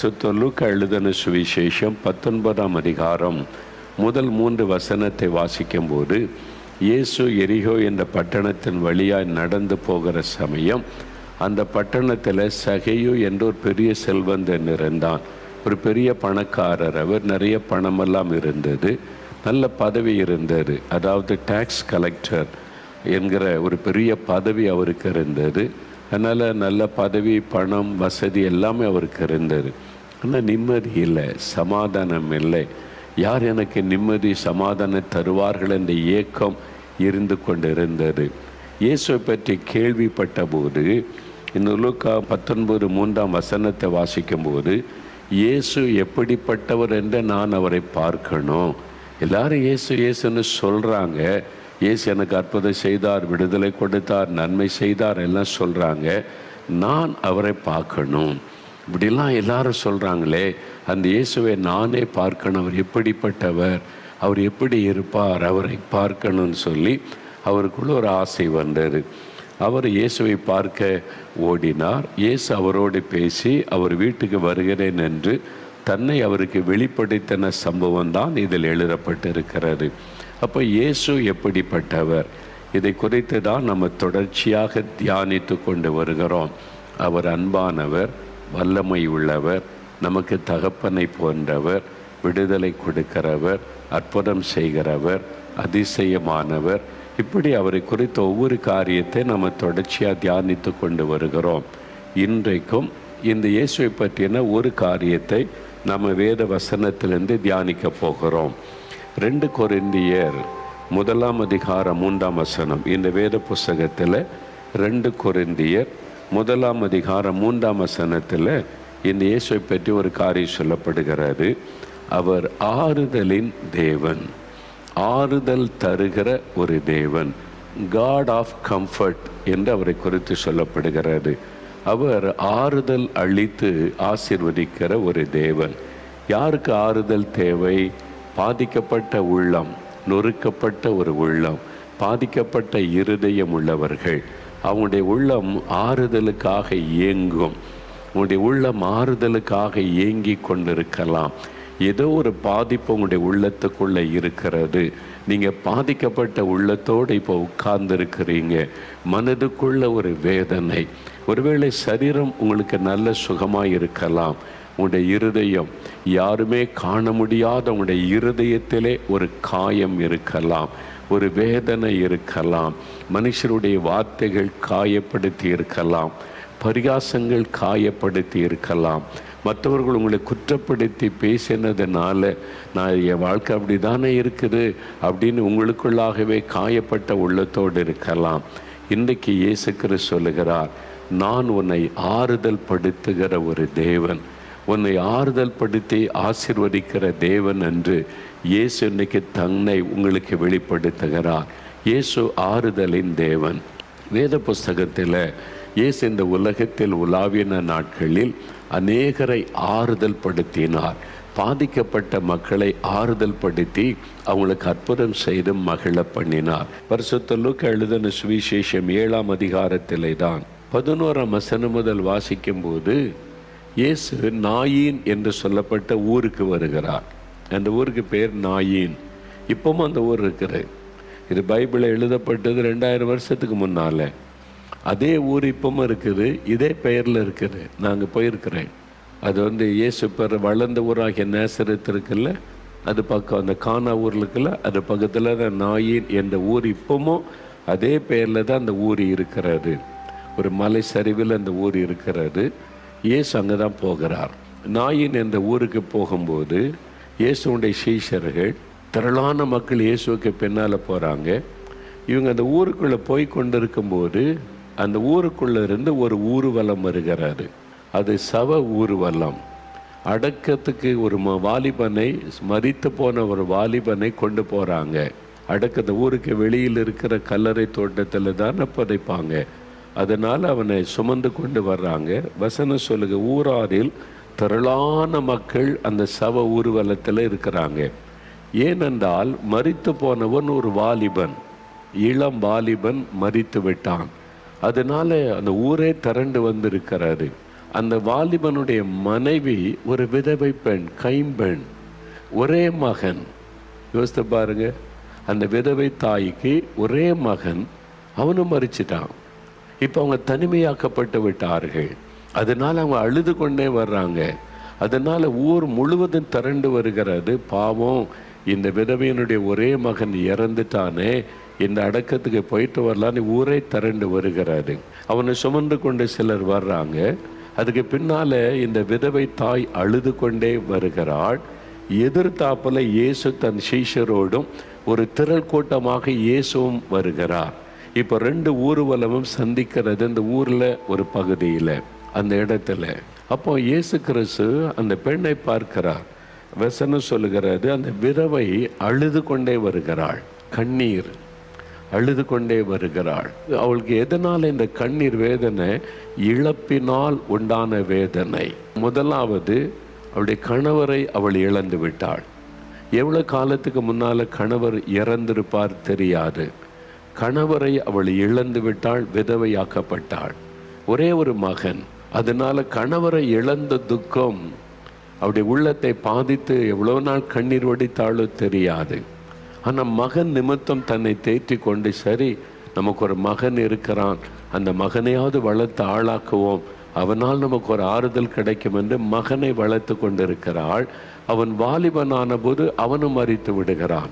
பரிசுத்த லூக்கா எழுதின சுவிசேஷம் 19ஆம் அதிகாரம் முதல் 3 வசனத்தை வாசிக்கும்போது, இயேசு எரிகோ என்ற பட்டணத்தின் வழியாய் நடந்து போகிற சமயம் அந்த பட்டணத்தில் சகேயு என்ற ஒரு பெரிய செல்வந்தன் இருந்தான். ஒரு பெரிய பணக்காரர். அவர் நிறைய பணமெல்லாம் இருந்தது, நல்ல பதவி இருந்தது. அதாவது டாக்ஸ் கலெக்டர் என்கிற ஒரு பெரிய பதவி அவருக்கு இருந்தது. அதனால் நல்ல பதவி, பணம், வசதி எல்லாமே அவருக்கு இருந்தது. ஆனால் நிம்மதி இல்லை, சமாதானம் இல்லை. யார் எனக்கு நிம்மதி சமாதானம் தருவார்கள் என்ற ஏக்கம் இருந்து கொண்டு இருந்தது. இயேசுவை பற்றி கேள்விப்பட்ட போது, இந்த லூக்கா 19:3 வசனத்தை வாசிக்கும்போது, இயேசு எப்படிப்பட்டவர் என்று நான் அவரை பார்க்கணும். எல்லாரும் இயேசு இயேசுன்னு சொல்கிறாங்க. இயேசு எனக்கு அற்புதம் செய்தார், விடுதலை கொடுத்தார், நன்மை செய்தார் எல்லாம் சொல்கிறாங்க. நான் அவரை பார்க்கணும். இப்படிலாம் எல்லாரும் சொல்கிறாங்களே, அந்த இயேசுவை நானே பார்க்கணும். அவர் எப்படிப்பட்டவர், அவர் எப்படி இருப்பார், அவரை பார்க்கணும்னு சொல்லி அவருக்குள்ள ஒரு ஆசை வந்தது. அவர் இயேசுவை பார்க்க ஓடினார். இயேசு அவரோடு பேசி அவர் வீட்டுக்கு வருகிறேன் என்று தன்னை அவருக்கு வெளிப்படுத்தின சம்பவம் தான் இதில் எழுதப்பட்டிருக்கிறது. அப்போ இயேசு எப்படிப்பட்டவர், இதை குறித்து தான் நம்ம தொடர்ச்சியாக தியானித்து கொண்டு வருகிறோம். அவர் அன்பானவர், வல்லமை உள்ளவர், நமக்கு தகப்பனை போன்றவர், விடுதலை கொடுக்கிறவர், அற்புதம் செய்கிறவர், அதிசயமானவர். இப்படி அவரை குறித்த ஒவ்வொரு காரியத்தை நம்ம தொடர்ச்சியாக தியானித்து கொண்டு வருகிறோம். இன்றைக்கும் இந்த இயேசுவை பற்றின ஒரு காரியத்தை நம்ம வேத வசனத்திலிருந்து தியானிக்க போகிறோம். 2 கொரிந்தியர் 1ஆம் அதிகாரம் 3ஆம் வசனம். இந்த வேத புஸ்தகத்தில் 2 கொரிந்தியர் 1ஆம் அதிகாரம் 3ஆம் வசனத்தில் இந்த இயேசுவை பற்றி ஒரு காரியம் சொல்லப்படுகிறது. அவர் ஆறுதலின் தேவன், ஆறுதல் தருகிற ஒரு தேவன், காட் ஆஃப் கம்ஃபர்ட் என்று அவரை குறித்து சொல்லப்படுகிறது. அவர் ஆறுதல் அளித்து ஆசீர்வதிக்கிற ஒரு தேவன். யாருக்கு ஆறுதல் தேவை? பாதிக்கப்பட்ட உள்ளம், நொறுக்கப்பட்ட ஒரு உள்ளம், பாதிக்கப்பட்ட இருதயம் உள்ளவர்கள். அவங்களுடைய உள்ளம் ஆறுதலுக்காக ஏங்கும். உங்களுடைய உள்ளம் ஆறுதலுக்காக ஏங்கி கொண்டிருக்கலாம். ஏதோ ஒரு பாதிப்பு உங்களுடைய உள்ளத்துக்குள்ளே இருக்கிறது. நீங்கள் பாதிக்கப்பட்ட உள்ளத்தோடு இப்போ உட்கார்ந்துருக்கிறீங்க. மனதுக்குள்ள ஒரு வேதனை. ஒருவேளை சரீரம் உங்களுக்கு நல்ல சுகமாக இருக்கலாம், உங்களுடைய இருதயம் யாருமே காண முடியாத உங்களுடைய இருதயத்திலே ஒரு காயம் இருக்கலாம், ஒரு வேதனை இருக்கலாம், மனுஷருடைய வார்த்தைகள் காயப்படுத்தி இருக்கலாம், பரிகாசங்கள் காயப்படுத்தி இருக்கலாம், மற்றவர்கள் உங்களை குற்றப்படுத்தி பேசினதுனால நான் என் வாழ்க்கை அப்படி தானே இருக்குது அப்படின்னு உங்களுக்குள்ளாகவே காயப்பட்ட உள்ளத்தோடு இருக்கலாம். இன்றைக்கு இயேசு கிறிஸ்து சொல்லுகிறார், நான் உன்னை ஆறுதல் படுத்துகிற ஒரு தேவன், உன்னை ஆறுதல் படுத்தி ஆசீர்வதிக்கிற தேவன் என்று இயேசு இன்றைக்கு தன்னை உங்களுக்கு வெளிப்படுத்துகிறார். இயேசு ஆறுதலின் தேவன். வேத புஸ்தகத்தில் இயேசு இந்த உலகத்தில் உலாவின நாட்களில் அநேகரை ஆறுதல் படுத்தினார். பாதிக்கப்பட்ட மக்களை ஆறுதல் படுத்தி அவங்களுக்கு அற்புதம் செய்து மகிழ பண்ணினார். பரிசுத்த லூக்கா எழுதின சுவிசேஷம் 7ஆம் அதிகாரத்திலே தான் 11ஆம் வசனம் முதல் வாசிக்கும் போது, இயேசு நாயின் என்று சொல்லப்பட்ட ஊருக்கு வருகிறார். அந்த ஊருக்கு பேர் நாயின். இப்பவும் அந்த ஊர் இருக்குது. இது பைபிளில் எழுதப்பட்டது 2000 வருஷத்துக்கு முன்னால். அதே ஊர் இப்பவும் இருக்குது, இதே பெயரில் இருக்குது. நாங்கள் போயிருக்கிறேன். அது இயேசு பேர் வளர்ந்த ஊராகிய நேசரத் இருக்குல்ல, அது பக்கம் அந்த கானா ஊரில் இருக்குல்ல, அது பக்கத்தில் தான் நாயின் என்ற ஊர். இப்பவும் அதே பெயரில் தான் அந்த ஊர் இருக்கிறது. ஒரு மலை சரிவில் அந்த ஊர் இருக்கிறது. இயேசு அங்கே தான் போகிறார். நாயின் என்ற ஊருக்கு போகும்போது இயேசுடைய சீஷர்கள், திரளான மக்கள் இயேசுவுக்கு பின்னால் போகிறாங்க. இவங்க அந்த ஊருக்குள்ளே போய் கொண்டிருக்கும்போது அந்த ஊருக்குள்ளே இருந்து ஒரு ஊர்வலம் வருகிறாரு. அது சவ ஊர்வலம். அடக்கத்துக்கு ஒரு வாலிபனை, மரித்து போன ஒரு வாலிபனை கொண்டு போகிறாங்க. அடக்கத்தை ஊருக்கு வெளியில் இருக்கிற கல்லறை தோட்டத்தில் தான் புதைப்பாங்க. அதனால் அவனை சுமந்து கொண்டு வர்றாங்க. வசனம் சொல்லுங்க, ஊராரில் திரளான மக்கள் அந்த சவ ஊர்வலத்தில் இருக்கிறாங்க. ஏனென்றால் மரித்து போனவன் ஒரு வாலிபன், இளம் வாலிபன் மரித்து விட்டான். அதனால அந்த ஊரே திரண்டு வந்திருக்கிறாரு. அந்த வாலிபனுடைய மனைவி ஒரு விதவை பெண், கைம்பெண், ஒரே மகன். யோசித்து பாருங்க, அந்த விதவை தாய்க்கு ஒரே மகன், அவனும் மரிச்சிட்டான். இப்போ அவங்க தனிமையாக்கப்பட்டு விட்டார்கள். அதனால அவங்க அழுது கொண்டே வர்றாங்க. அதனால ஊர் முழுவதும் திரண்டு வருகிறது. பாவம், இந்த விதவையினுடைய ஒரே மகன் இறந்துட்டானே, இந்த அடக்கத்துக்கு போயிட்டு வரலான்னு ஊரே திரண்டு வருகிறது. அவனை சுமந்து கொண்டு சிலர் வர்றாங்க. அதுக்கு பின்னால இந்த விதவை தாய் அழுது கொண்டே வருகிறாள். எதிர்த்தாப்புல இயேசு தன் சீஷரோடும் ஒரு திரள் கூட்டமாக இயேசுவும் வருகிறார். இப்போ 2 ஊர்வலமும் சந்திக்கிறது இந்த ஊர்ல ஒரு பகுதியில், அந்த இடத்துல. அப்போ இயேசு கிறிஸ்து அந்த பெண்ணை பார்க்கிறார். வசனம் சொல்லுகிறது, அந்த விதவை அழுது கொண்டே வருகிறாள், கண்ணீர் அழுது கொண்டே வருகிறாள். அவளுக்கு எதனால் இந்த கண்ணீர் வேதனை? இழப்பினால் உண்டான வேதனை. முதலாவது, அவளுடைய கணவரை அவள் இழந்து விட்டாள். எவ்வளவு காலத்துக்கு முன்னால கணவர் இறந்திருப்பார் தெரியாது. கணவரை அவள் இழந்து விட்டாள், விதவையாக்கப்பட்டாள். ஒரே ஒரு மகன். அதனால கணவரை இழந்த துக்கம் அவருடைய உள்ளத்தை பாதித்து எவ்வளோ நாள் கண்ணீர் வடித்தாளோ தெரியாது. ஆனால் மகன் நிமித்தம் தன்னை தேற்றி கொண்டு, சரி நமக்கு ஒரு மகன் இருக்கிறான், அந்த மகனையாவது வளர்த்து ஆளாக்குவோம், அவனால் நமக்கு ஒரு ஆறுதல் கிடைக்கும் என்று மகனை வளர்த்து கொண்டிருக்கிறாள். அவன் வாலிபனான போது அவனும் மரித்து விடுகிறான்.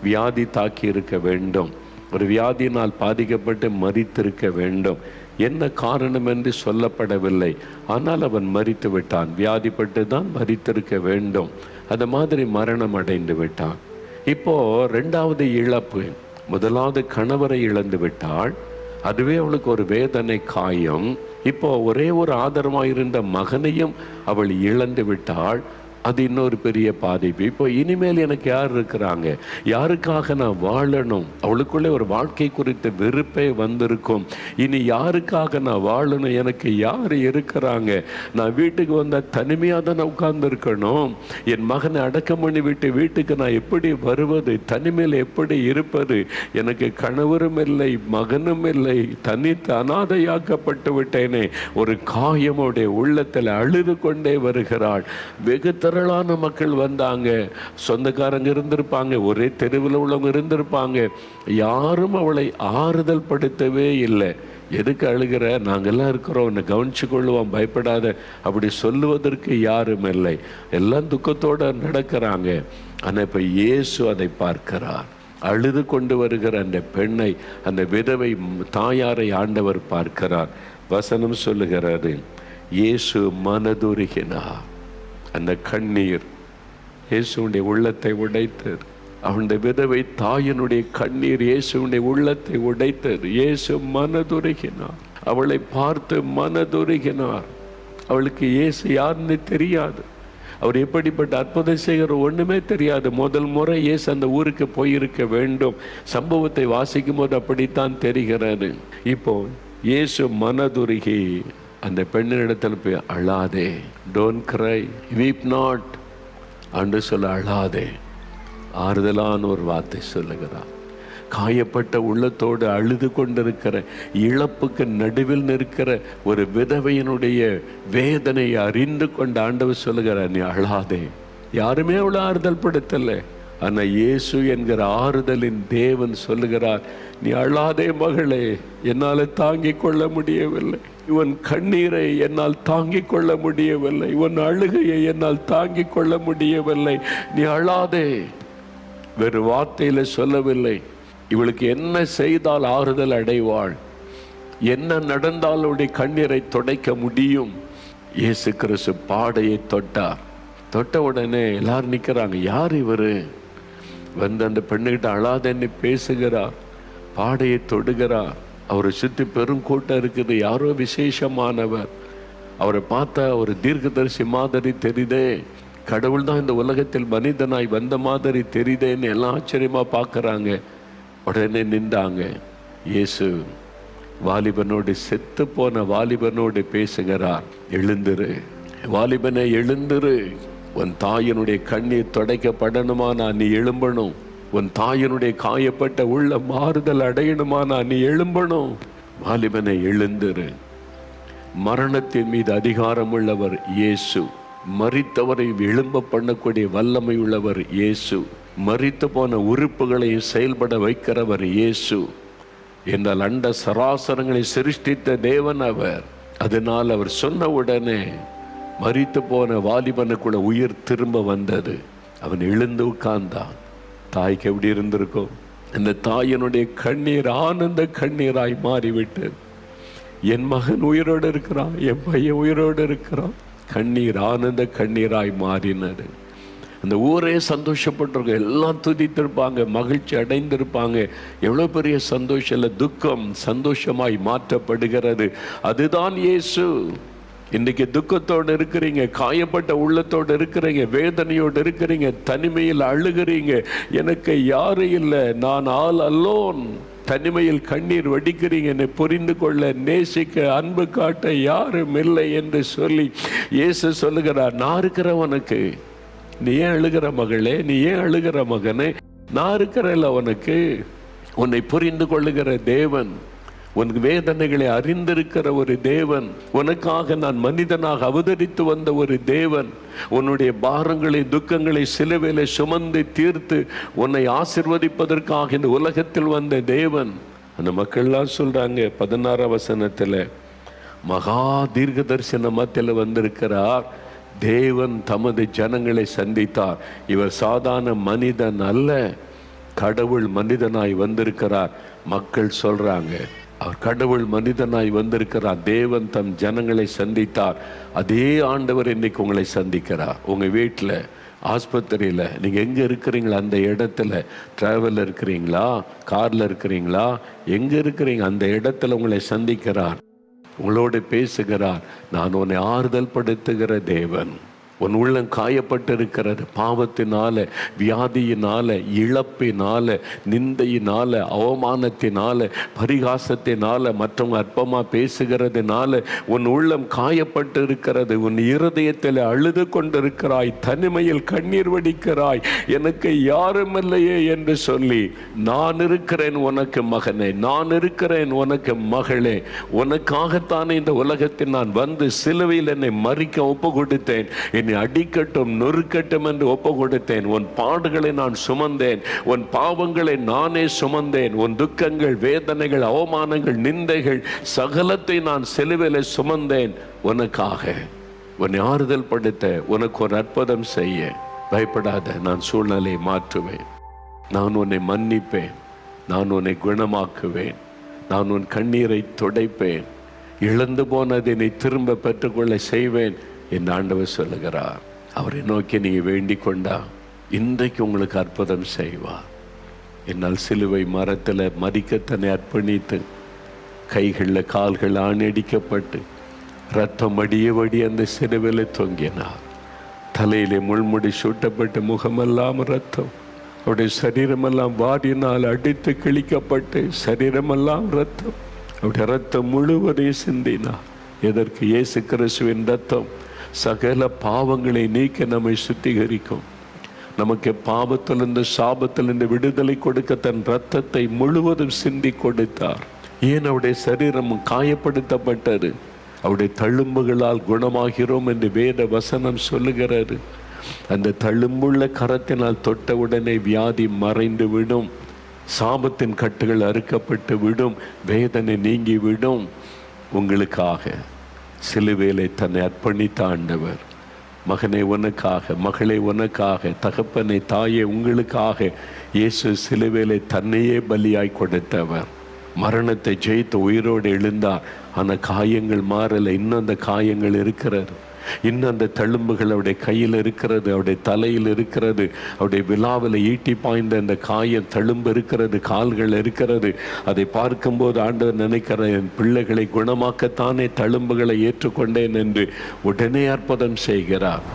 வியாதி தாக்கி இருக்க வேண்டும், ஒரு வியாதியினால் பாதிக்கப்பட்டு மரித்திருக்க வேண்டும். என்ன காரணம் என்று சொல்லப்படவில்லை. ஆனால் அவன் மரித்து விட்டான். வியாதிப்பட்டு தான் மரித்திருக்க வேண்டும். அது மாதிரி மரணம் அடைந்து விட்டான். இப்போ 2வது இழப்பு. முதலாவது கணவரை இழந்து விட்டாள், அதுவே அவளுக்கு ஒரு வேதனை, காயம். இப்போ ஒரே ஒரு ஆதரவாயிருந்த மகனையும் அவள் இழந்து விட்டாள். அது இன்னொரு பெரிய பாதிப்பு. இப்போ இனிமேல் எனக்கு யார் இருக்கிறாங்க, யாருக்காக நான் வாழணும்? அவளுக்குள்ளே ஒரு வாழ்க்கை குறித்த வெறுப்பே வந்திருக்கும். இனி யாருக்காக நான் வாழணும்? எனக்கு யார் இருக்கிறாங்க? நான் வீட்டுக்கு வந்தால் தனிமையாக தான் உட்கார்ந்து இருக்கணும். என் மகனை அடக்கம் பண்ணி விட்டு வீட்டுக்கு நான் எப்படி வருவது? தனிமையில் எப்படி இருப்பது? எனக்கு கணவரும் இல்லை, மகனும் இல்லை, தனித்து அனாதையாக்கப்பட்டு விட்டேனே. ஒரு காயமுடைய உள்ளத்தில் அழுது கொண்டே வருகிறாள். வெகு திரளான மக்கள் வந்தாங்க. சொந்தக்காரங்க இருந்திருப்பாங்க, ஒரே தெருவில் உள்ளவங்க இருந்திருப்பாங்க. யாரும் அவளை ஆறுதல் படுத்தவே இல்லை. எதுக்கு அழுகிற, நாங்கெல்லாம் இருக்கிறோம், உன்னை கவனிச்சு கொள்ளுவோம், பயப்படாத, அப்படி சொல்லுவதற்கு யாரும் இல்லை. எல்லாம் துக்கத்தோடு நடக்கிறாங்க. ஆனால் இப்போ இயேசு அதை பார்க்கிறார். அழுது கொண்டு வருகிற அந்த பெண்ணை, அந்த விதவை தாயாரை ஆண்டவர் பார்க்கிறார். வசனம் சொல்லுகிறது, இயேசு மனதுருகினார். அந்த கண்ணீர் இயேசுடைய உள்ளத்தை உடைத்தது. அவனுடைய விதவை தாயினுடைய கண்ணீர் இயேசுடைய உள்ளத்தை உடைத்தது. இயேசு மனதுருகினார். அவளை பார்த்து மனதுருகினார். அவளுக்கு இயேசு யாருன்னு தெரியாது, அவர் எப்படிப்பட்ட அற்புதம் செய்கிற ஒண்ணுமே தெரியாது. முதல் முறை இயேசு அந்த ஊருக்கு போயிருக்க வேண்டும். சம்பவத்தை வாசிக்கும் போது அப்படித்தான் தெரிகிறது. இப்போ இயேசு மனதுருகி அந்த பெண்ணிடத்தில் போய், அழாதே, டோன்ட் கிரை, வீப் நாட் என்று சொல்ல, அழாதே, ஆறுதலான ஒரு வார்த்தை சொல்லுகிறார். காயப்பட்ட உள்ளத்தோடு அழுது கொண்டிருக்கிற, இழப்புக்கு நடுவில் நிற்கிற ஒரு விதவையினுடைய வேதனையை அறிந்து கொண்ட ஆண்டவர் சொல்லுகிறார், நீ அழாதே. யாருமே அவ்வளோ ஆறுதல் படுத்தலை. ஆனால் இயேசு என்கிற ஆறுதலின் தேவன் சொல்லுகிறார், நீ அழாதே மகளே, என்னால் தாங்கிக் கொள்ள முடியவில்லை. இவன் கண்ணீரை என்னால் தாங்கிக் கொள்ள முடியவில்லை. இவன் அழுகையை என்னால் தாங்கிக் கொள்ள முடியவில்லை. நீ அழாதே. வேறு வார்த்தையில சொல்லவில்லை. இவளுக்கு என்ன செய்தால் ஆறுதல் அடைவாள், என்ன நடந்தால் அவளுடைய கண்ணீரை துடைக்க முடியும்? இயேசு கிறிஸ்து பாடையை தொட்டார். தொட்ட உடனே எல்லாரும் நிற்கிறாங்க. யார் இவரு? வந்து அந்த பெண்ணுகிட்ட அழாதன்னு பேசுகிறார், பாடையை தொடுகிறார். அவரை சுற்றி பெரும் கூட்டம் இருக்குது. யாரோ விசேஷமானவர். அவரை பார்த்தா ஒரு தீர்க்கதரிசி மாதிரி தெரியுதே, கடவுள் தான் இந்த உலகத்தில் மனிதனாய் வந்த மாதிரி தெரியுதேன்னு எல்லாம் ஆச்சரியமா பார்க்கறாங்க. உடனே நின்றாங்க. இயேசு வாலிபனோடு, செத்து போன வாலிபனோடு பேசுகிறார். எழுந்திரு வாலிபனை, எழுந்திரு. உன் தாயினுடைய கண்ணீர் துடைக்கப்படணுமானா நீ எழும்பணும். உன் தாயினுடைய காயப்பட்ட உள்ள மாறுதல் அடையணுமானா நீ எழும்பணும். வாலிபனை, எழுந்திரு. மரணத்தின் மீது அதிகாரம் உள்ளவர் இயேசு. மரித்தவரை எழும்ப பண்ணக்கூடிய வல்லமை உள்ளவர் இயேசு. மரித்து போன உறுப்புகளை செயல்பட வைக்கிறவர் இயேசு. என்றால் அண்ட சராசரங்களை சிருஷ்டித்த தேவன் அவர். அதனால் அவர் சொன்ன உடனே மரித்து போன வாலிபனுக்குள்ள உயிர் திரும்ப வந்தது. அவன் எழுந்து உட்கார்ந்தான். தாய்க்கு எப்படி இருந்திருக்கும்? இந்த தாயினுடைய கண்ணீர் ஆனந்த கண்ணீராய் மாறிவிட்டது. என் மகன் உயிரோடு இருக்கிறான், என் பையன் உயிரோடு இருக்கிறான். கண்ணீர் ஆனந்த கண்ணீராய் மாறினது. அந்த ஊரே சந்தோஷப்பட்டிருக்க, எல்லாம் துதித்திருப்பாங்க, மகிழ்ச்சி அடைந்திருப்பாங்க. எவ்வளோ பெரிய சந்தோஷம் இல்லை, துக்கம் சந்தோஷமாய் மாற்றப்படுகிறது. அதுதான் இயேசு. இன்றைக்கி துக்கத்தோடு இருக்கிறீங்க, காயப்பட்ட உள்ளத்தோடு இருக்கிறீங்க, வேதனையோடு இருக்கிறீங்க, தனிமையில் அழுகிறீங்க, எனக்கு யாரும் இல்லை, நான் ஆல் அலோன். தனிமையில் கண்ணீர் வடிக்கிறீங்க. என்னை புரிந்து கொள்ள, நேசிக்க, அன்பு காட்ட யாரும் இல்லை என்று சொல்லி இயேசு சொல்லுகிறார், நான் இருக்கிறவனுக்கு. நீ ஏன் அழுகிற மகளே, நீ ஏன் அழுகிற மகனே? நான் இருக்கிறேன் அவனுக்கு. உன்னை புரிந்து கொள்ளுகிற தேவன், உன் வேதனைகளை அறிந்திருக்கிற ஒரு தேவன், உனக்காக நான் மனிதனாக அவதரித்து வந்த ஒரு தேவன், உன்னுடைய பாரங்களை துக்கங்களை சிலுவையிலே சுமந்து தீர்த்து உன்னை ஆசீர்வதிப்பதற்காக இந்த உலகத்தில் வந்த தேவன். அந்த மக்கள்லாம் சொல்றாங்க 16 வசனத்தில், மகா தீர்க்க தரிசன மத்தியில் வந்திருக்கிறார் தேவன், தமது ஜனங்களை சந்தித்தார். இவர் சாதாரண மனிதன் அல்ல, கடவுள் மனிதனாய் வந்திருக்கிறார். மக்கள் சொல்றாங்க, அவர் கடவுள் மனிதனாய் வந்திருக்கிறார், தேவன் தம் ஜனங்களை சந்தித்தார். அதே ஆண்டவர் இன்னைக்கு உங்களை சந்திக்கிறார். உங்க வீட்டில், ஆஸ்பத்திரியில், நீங்கள் எங்கே இருக்கிறீங்களா அந்த இடத்துல, டிராவலில் இருக்கிறீங்களா, காரில் இருக்கிறீங்களா, எங்கே இருக்கிறீங்க அந்த இடத்துல உங்களை சந்திக்கிறார், உங்களோடு பேசுகிறார். நான் உன்னை ஆறுதல் படுத்துகிற தேவன். உன் உள்ளம் காயப்பட்டிருக்கிறது, பாவத்தினால, வியாதியினால, இழப்பினால, நிந்தையினால, அவமானத்தினால, பரிகாசத்தினால, மற்றவங்க அற்பமாக பேசுகிறதுனால உன் உள்ளம் காயப்பட்டிருக்கிறது. உன் இருதயத்தில் அழுது கொண்டிருக்கிறாய், தனிமையில் கண்ணீர் வடிக்கிறாய், எனக்கு யாரும் இல்லையே என்று சொல்லி, நான் இருக்கிறேன் உனக்கு மகனே, நான் இருக்கிறேன் உனக்கு மகளே, உனக்காகத்தானே இந்த உலகத்தில் நான் வந்து சிலுவையில் என்னை மறிக்க ஒப்பு கொடுத்தேன், என்னை அடிக்கட்டும் நொறுக்கட்டும் என்று ஒப்பு கொடுத்தேன். உன் பாடுகளை நான் சுமந்தேன், உன் பாவங்களை நானே சுமந்தேன், உன் துக்கங்கள், வேதனைகள், அவமானங்கள், நிந்தைகள் சகலத்தை நான் சிலுவையிலே சுமந்தேன் உனக்காக. உன்னை ஆறுதல் படுத்த, உனக்கு ஒரு அற்புதம் செய்ய. பயப்படாத, நான் சூழ்நிலையை மாற்றுவேன், நான் உன்னை மன்னிப்பேன், நான் உன்னை குணமாக்குவேன், நான் உன் கண்ணீரை துடைப்பேன், இழந்து போனதை நீ திரும்ப பெற்றுக்கொள்ள செய்வேன் என்று ஆண்டவர் சொல்லுகிறார். அவரை நோக்கி நீங்கள் வேண்டிக் கொண்டா இன்றைக்கு உங்களுக்கு அற்புதம் செய்வார். என்னால் சிலுவை மரத்தில் மரிக்கத்தனை அர்ப்பணித்து, கைகளில் கால்கள் ஆணடிக்கப்பட்டு, ரத்தம் வடிய வடிய அந்த சிலுவையில் தொங்கினார். தலையிலே முள்முடி சூட்டப்பட்டு, முகமெல்லாம் ரத்தம், அவருடைய சரீரமெல்லாம் வாரினால் அடித்து கிழிக்கப்பட்டு, சரீரமெல்லாம் ரத்தம், அவருடைய ரத்தம் முழுவதையும் சிந்தினார். எதற்கு? இயேசு கிறிஸ்துவின் ரத்தம் சகல பாவங்களை நீக்க நம்மை சுத்திகரிக்கும். நமக்கு பாவத்திலிருந்து, சாபத்திலிருந்து விடுதலை கொடுக்க தன் ரத்தத்தை முழுவதும் சிந்தி கொடுத்தார். ஏன்? அவருடைய சரீரம் காயப்படுத்தப்பட்டது, அவருடைய தழும்புகளால் குணமாகிறோம் என்று வேத வசனம் சொல்லுகிறது. அந்த தழும்புள்ள கரத்தினால் தொட்டவுடனே வியாதி மறைந்து விடும், சாபத்தின் கட்டுகள் அறுக்கப்பட்டு விடும், வேதனை நீங்கி விடும். உங்களுக்காக சிலுவையிலே தன்னை அர்ப்பணித்த ஆண்டவர், மகனை உனக்காக, மகளே உனக்காக, தகப்பனை, தாயே உங்களுக்காக இயேசு சிலுவையிலே தன்னையே பலியாய் கொடுத்தவர். மரணத்தை ஜெயித்து உயிரோடு எழுந்தார். ஆனால் காயங்கள் மாறலை, இன்னும் அந்த காயங்கள் இருக்கிறது, இன்னும் அந்த தழும்புகள் அவருடைய கையில் இருக்கிறது, அவருடைய தலையில் இருக்கிறது, அவருடைய விழாவில் ஈட்டி பாய்ந்த அந்த காயம் தழும்பு இருக்கிறது, கால்கள் இருக்கிறது. அதை பார்க்கும்போது ஆண்டவர் நினைக்கிற, என் பிள்ளைகளை குணமாக்கத்தானே தழும்புகளை ஏற்றுக்கொண்டேன் என்று உடனே அற்புதம் செய்கிறார்.